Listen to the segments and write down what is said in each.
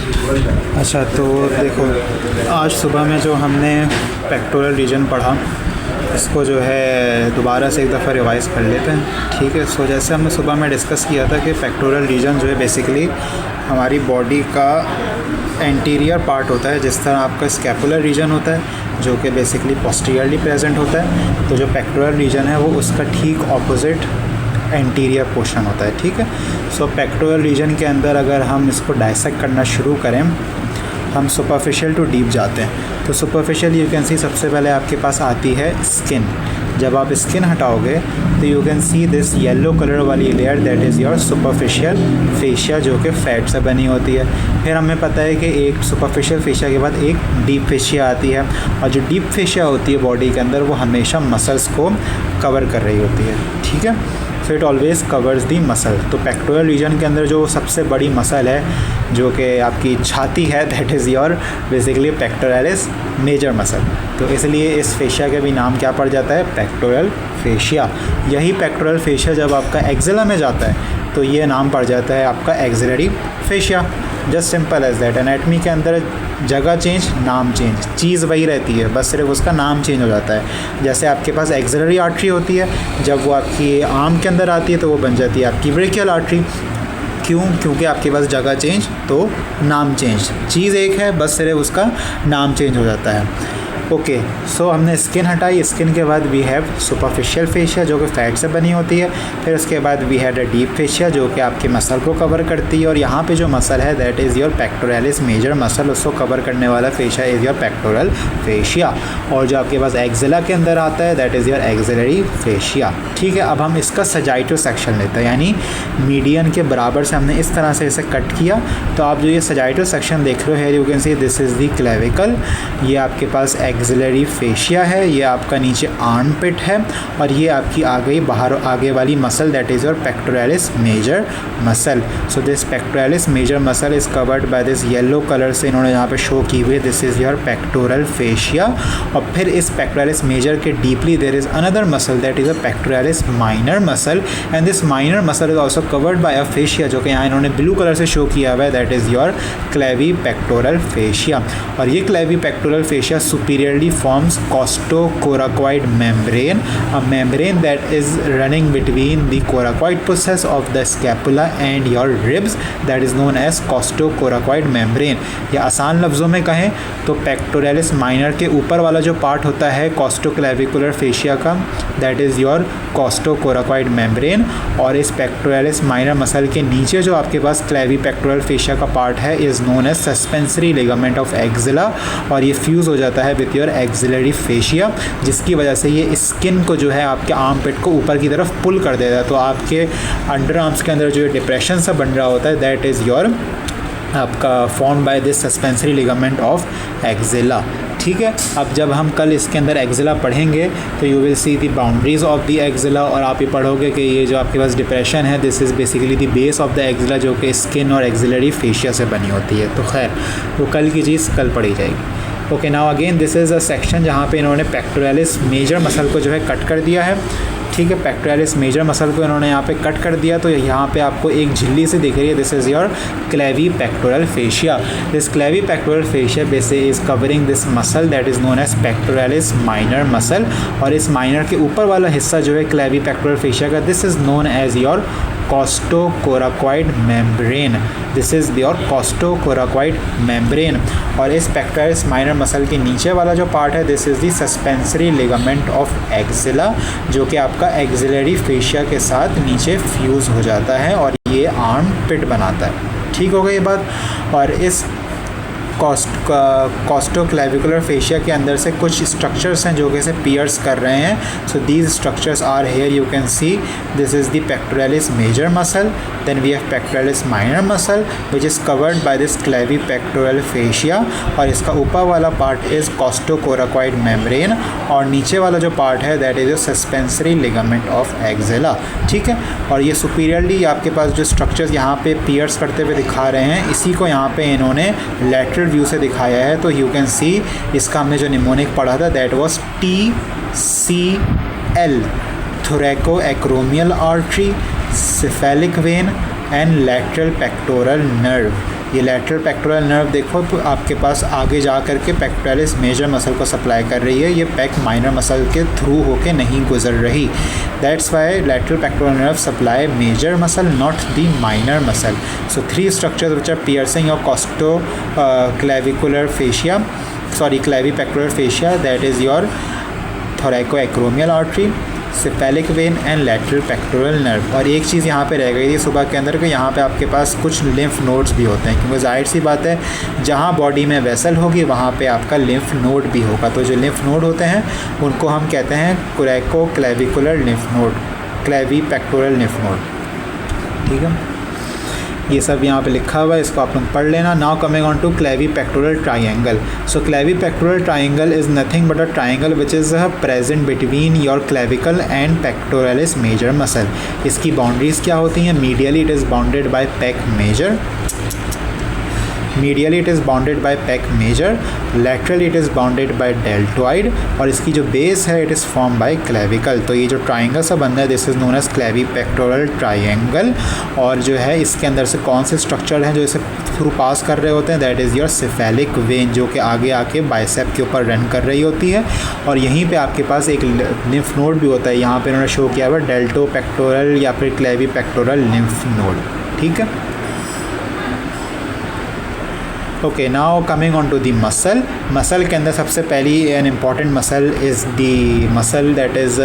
अच्छा, तो देखो, आज सुबह में जो हमने पेक्टोरल रीजन पढ़ा, इसको जो है दोबारा से एक दफ़ा रिवाइज़ कर लेते हैं। ठीक है। सो जैसे हमने सुबह में डिस्कस किया था कि पेक्टोरल रीजन जो है बेसिकली हमारी बॉडी का एंटीरियर पार्ट होता है। जिस तरह आपका स्कैपुलर रीजन होता है जो कि बेसिकली पोस्टीरियरली प्रेजेंट होता है, तो जो पेक्टोरल रीजन है वो उसका ठीक ऑपोजिट एंटीरियर पोर्शन होता है। ठीक है। सो पेक्टोरल रीजन के अंदर अगर हम इसको डाइसेक्ट करना शुरू करें, हम सुपरफिशियल टू डीप जाते हैं। तो सुपरफिशियल यू कैन सी सबसे पहले आपके पास आती है स्किन। जब आप स्किन हटाओगे तो you can see this yellow colour वाली layer, that is your superficial fascia, जो कि फैट से बनी होती है। फिर हमें पता है कि एक सुपरफिशियल फेशिया के बाद एक डीप फेशिया आती है, और जो डीप फेशिया होती है बॉडी के अंदर वो हमेशा मसल्स को कवर कर रही होती है। ठीक है। So it always covers the muscle. तो पेक्टोरल रीजन के अंदर जो सबसे बड़ी मसल है जो कि आपकी छाती है, that is your basically pectoralis major muscle. तो इसलिए इस फेशिया का भी नाम क्या पड़ जाता है, पेक्टोरल फेशिया। यही पेक्टोरल फेशिया जब आपका एक्जिला में जाता है तो ये नाम पड़ जाता है आपका axillary fascia. Just simple as that. Anatomy के अंदर जगह चेंज, नाम चेंज, चीज़ वही रहती है, बस सिर्फ उसका नाम चेंज हो जाता है। जैसे आपके पास एक्सिलरी आर्टरी होती है, जब वो आपकी आर्म के अंदर आती है तो वो बन जाती है आपकी ब्रेकियल आर्टरी। क्यों? क्योंकि आपके पास जगह चेंज तो नाम चेंज, चीज़ एक है, बस सिर्फ उसका नाम चेंज हो जाता है। ओके। सो हमने स्किन हटाई। स्किन के बाद वी हैव सुपरफिशियल फेशिया जो कि फैट से बनी होती है। फिर उसके बाद we had a deep fascia जो कि आपके मसल को कवर करती है, और यहाँ पे जो मसल है that is your pectoralis major muscle, उसको कवर करने वाला fascia is your pectoral fascia. और जो आपके पास एक्सिला के अंदर आता है that is your axillary fascia. ठीक है। अब हम इसका सजाइटो सेक्शन लेते हैं, यानी मीडियन के बराबर से हमने इस तरह से इसे कट किया। तो आप जो ये सजाइटो सेक्शन देख रहे हो है, you can see this is the clavicle. ये आपके पास एक्सिलरी फेशिया है, ये आपका नीचे आर्मपिट है, और ये आपकी आ गई बाहर आगे वाली muscle that is your pectoralis major muscle. So this pectoralis major muscle is covered by this yellow colour से इन्होंने यहाँ पे शो की हुई, this is your pectoral fascia. और फिर इस पेक्टोरलिस मेजर के deeply there is another muscle that is a pectoralis minor muscle, and this minor muscle is also covered by a fascia जो कि यहाँ इन्होंने ब्लू कलर से शो किया हुआ है, that is your clavipectoral fascia. और ये clavipectoral fascia superiorly forms costocoracoid membrane, a membrane that is running between the coracoid process of the scapula and your ribs, that is known as costocoracoid membrane। या आसान लफ्ज़ों में कहें तो pectoralis minor के ऊपर वाला जो पार्ट होता है कोस्टोक्लेविकुलर फेशिया का, that is your costocoracoid membrane. और इस पेक्टोरलिस माइनर मसल के नीचे जो आपके पास क्लेवी पेक्टोरल फेशिया का पार्ट है is known as suspensory ligament of axilla, और ये फ्यूज़ हो जाता है विथ योर एक्सिलरी फेशिया, जिसकी वजह से ये स्किन को जो है आपके आर्म पिट को ऊपर की तरफ पुल कर देता है। तो आपके अंडर आर्म्स के अंदर जो डिप्रेशन सा बन रहा होता है दैट इज़ योर आपका form by this suspensory ligament of axilla. ठीक है। अब जब हम कल इसके अंदर एक्सिला पढ़ेंगे तो you will see the boundaries of the axilla, और आप ये पढ़ोगे कि ये जो आपके पास डिप्रेशन है this is basically the base of the axilla जो कि स्किन और एक्सिलरी फेशिया से बनी होती है। तो खैर वो कल की चीज़ कल पढ़ी जाएगी। Okay. Now again this is a section जहाँ पे इन्होंने पेक्टोरलिस मेजर मसल को जो है कट कर दिया है। ठीक है। पेक्टोरलिस मेजर मसल को इन्होंने यहाँ पे कट कर दिया, तो यहाँ पे आपको एक झिल्ली से दिख रही है, this is your clavipectoral fascia. This clavipectoral fascia basically is covering this muscle that is known as pectoralis minor muscle, और इस माइनर के ऊपर वाला हिस्सा जो है क्लेवी पेक्टोरल फेशिया का, this is known as your costocoracoid membrane। This is your costocoracoid membrane। और इस पेक्टोरलिस माइनर मसल के नीचे वाला जो पार्ट है this is the suspensory ligament of axilla, जो कि आपका एक्सिलरी फेशिया के साथ नीचे फ्यूज़ हो जाता है और ये आर्म पिट बनाता है। ठीक हो गई ये बात। और इस कॉस्टोक्लेविकुलर फेशिया के अंदर से कुछ स्ट्रक्चर्स हैं जो कि इसे पियर्स कर रहे हैं। So these structures are here, you can see this is the pectoralis major muscle, then we have pectoralis minor muscle which is covered by this clavipectoral fascia, और इसका ऊपर वाला पार्ट इज़ कॉस्टोकोराकॉइड मेम्ब्रेन, और नीचे वाला जो part है that is suspensory ligament of axilla. ठीक है। और ये सुपीरियरली आपके पास जो स्ट्रक्चर्स यहाँ पे पियर्स करते हुए दिखा रहे हैं, इसी को यहाँ पे इन्होंने लेटरल व्यू से दिखाया है। तो यू कैन सी इसका हमने जो निमोनिक पढ़ा था that was TCL, thoracoacromial artery, cephalic vein and lateral pectoral nerve. ये लैटरल पेक्टोरल नर्व देखो तो आपके पास आगे जा कर के पेक्टोरलिस मेजर मसल को सप्लाई कर रही है, ये पेक माइनर मसल के थ्रू होके नहीं गुजर रही। That's why lateral pectoral nerve supply major muscle not the minor muscle. So 3 structures which are piercing your costoclavicular fascia, sorry clavipectoral fascia, that is your thoracoacromial artery, cephalic vein and lateral pectoral nerve। और एक चीज़ यहाँ पे रह गई थी सुबह के अंदर कि यहाँ पे आपके पास कुछ लिम्फ नोड्स भी होते हैं, क्योंकि जाहिर सी बात है जहाँ बॉडी में वेसल होगी वहाँ पे आपका लिम्फ नोड भी होगा। तो जो लिम्फ नोड होते हैं उनको हम कहते हैं coracoclavicular lymph node, clavipectoral lymph node. ठीक है, ये सब यहाँ पे लिखा हुआ है, इसको आप लोग पढ़ लेना। Now coming on to clavipectoral triangle. So clavipectoral triangle is nothing but a triangle which is present between your clavicle and pectoralis major muscle. इसकी बाउंड्रीज क्या होती हैं? Medially it is bounded by pec major, medially it is bounded by pec major, laterally it is bounded by deltoid, और इसकी जो base है it is formed by clavicle। तो ये जो ट्राइंगल सा बन रहा है this is known as clavipectoral triangle. और जो है इसके अंदर से कौन से स्ट्रक्चर हैं जो इसे थ्रू पास कर रहे होते हैं? That is your cephalic vein, जो कि आगे आके बाइसेप के ऊपर रन कर रही होती है। और यहीं पे आपके पास एक लिम्फ नोड भी होता है, यहाँ पे इन्होंने शो किया हुआ डेल्टो पेक्टोरल या फिर क्लेविपेक्टोरल लिम्फ नोड। ठीक है, okay, now coming on to the muscle. Muscle के अंदर सबसे पहली an important muscle is the muscle that is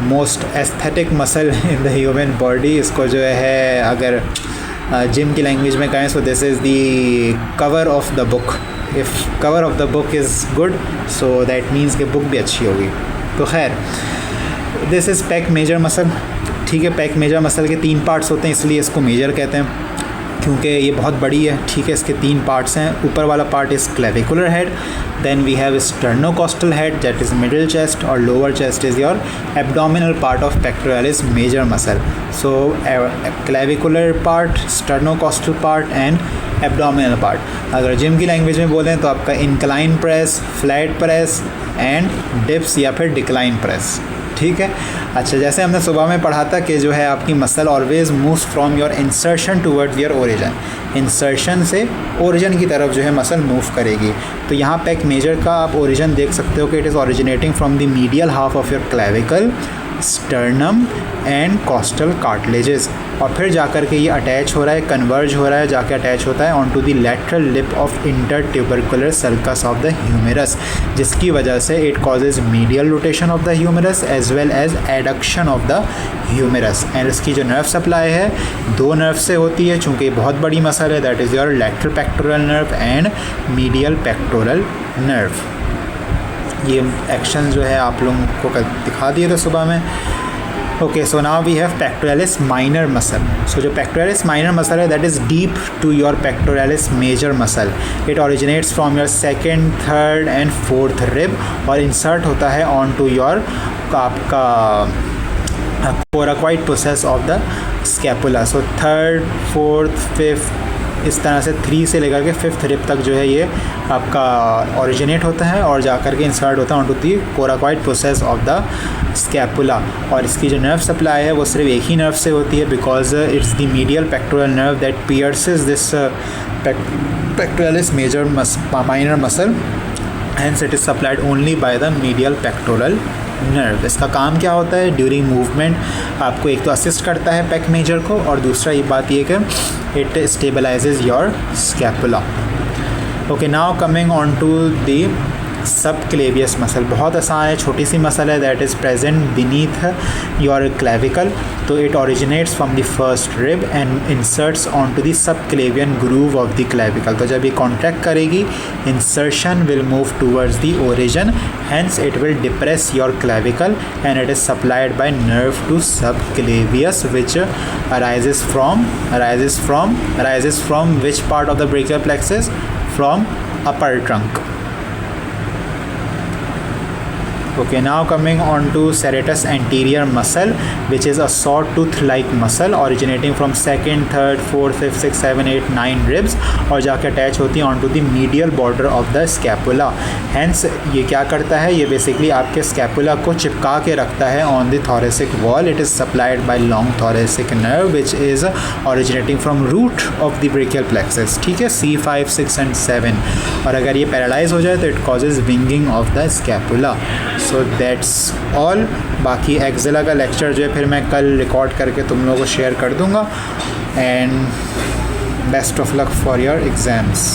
most aesthetic muscle in the human body. इसको जो है अगर जिम की लैंग्वेज में कहें so this is the cover of the book. If cover of the book is good so that means कि book भी अच्छी होगी। तो खैर this is pec major muscle. ठीक है, पेक मेजर मसल के 3 पार्ट्स होते हैं, इसलिए इसको मेजर कहते हैं क्योंकि ये बहुत बड़ी है। ठीक है, इसके 3 पार्ट्स हैं। ऊपर वाला part is clavicular head, then we have sternocostal head that is middle chest, और lower chest is your abdominal part of pectoralis major muscle. So clavicular part, sternocostal part and abdominal part. अगर gym की language में बोलें तो आपका incline press, flat press and dips या फिर decline press. ठीक है, अच्छा, जैसे हमने सुबह में पढ़ा था कि जो है आपकी muscle always moves from your insertion towards your origin. Insertion से ओरिजिन की तरफ जो है मसल मूव करेगी। तो यहाँ पे एक मेजर का आप ओरिजिन देख सकते हो कि it is originating from the medial half of your clavicle, sternum and costal cartilages, और फिर जाकर के ये अटैच हो रहा है, कन्वर्ज हो रहा है, जाके अटैच होता है on to the lateral lip of intertubercular sulcus of the humerus, जिसकी वजह से it causes medial rotation of the humerus as well as adduction of the humerus. And इसकी जो नर्व सप्लाई है 2 नर्व से होती है, चूँकि बहुत बड़ी मसल है, that is your lateral pectoral nerve and medial pectoral nerve. ये एक्शन जो है आप लोगों को दिखा दिए थे सुबह में। Okay, so now we have pectoralis minor muscle. So जो पेक्टोरलिस माइनर मसल है that is deep to your pectoralis major muscle. It originates from your 2nd, 3rd and 4th rib और इंसर्ट होता है ऑन टू योर आपका coracoid process of the scapula. So 3rd, 4th, 5th इस तरह से 3 से लेकर के 5th रिब तक जो है ये आपका ओरिजिनेट होता है और जाकर के इंसर्ट होता है on to the coracoid process of the scapula. और इसकी जो नर्व सप्लाई है वो सिर्फ एक ही नर्व से होती है, because it's the medial pectoral nerve that pierces this pectoralis major minor muscle, hence it is supplied only by the medial pectoral nerve. इसका काम क्या होता है? ड्यूरिंग मूवमेंट आपको एक तो असिस्ट करता है पेक मेजर को, और दूसरा ये बात ये कि it stabilises your scapula. Okay, now coming on to the subclavius muscle. बहुत आसान है, छोटी सी मसल है that is present beneath your clavicle. तो it originates from the first rib and inserts on to the subclavian groove of the clavicle. तो जब ये कॉन्ट्रैक्ट करेगी insertion will move towards the origin, hence it will depress your clavicle and it is supplied by nerve to subclavius which arises from which part of the brachial plexus? From upper trunk. Okay, now coming on to serratus anterior muscle, which is a sawtooth like muscle originating from second, third, fourth, fifth, sixth, seven, eight, nine ribs और जाके attach होती है onto the medial border of the scapula. Hence ये क्या करता है, ये basically आपके स्कैपुला को चिपका के रखता है on the thoracic wall. It is supplied by long thoracic nerve which is originating from root of the brachial plexus. ठीक है, C5, 6 and 7. और अगर ये पैरालाइज हो जाए तो it causes winging of the scapula. So that's all. बाकी axilla का लेक्चर जो है फिर मैं कल रिकॉर्ड करके तुम लोगों को शेयर कर दूँगा. And best of luck for your exams.